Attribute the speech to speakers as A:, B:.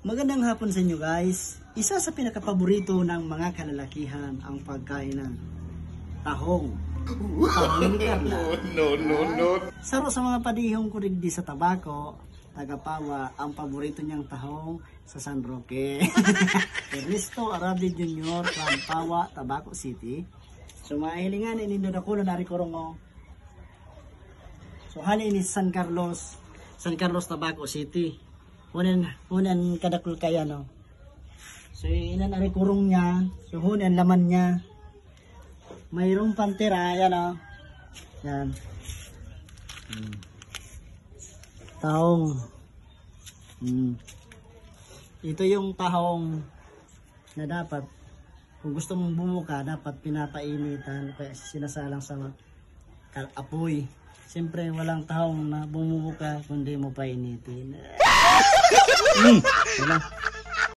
A: Magandang hapon sa inyo guys. Isa sa pinakapaborito ng mga kalalakihan ang pagkain ng tahong. Tahong ni Carla. No. Saro sa mga padihong kurigdi sa tabako, tagapawa, ang paborito niyang tahong sa San Roque. Ernesto Arabi Jr. Pawa, Tabaco City. So mahilingan inindo na kulo na rikorong. So hali ni San Carlos, Tabaco City. Unan kadakul kaya no. So inan ari kurong niya, so hunan laman niya. Mayroong pantera yan oh. Yan. Tahong. Ito yung tahong na dapat kung gusto mong bumuka dapat pinapainitan kaya sinasalang sa apoy. Siyempre walang tahong na bumubuka kundi mo painitin. Diba?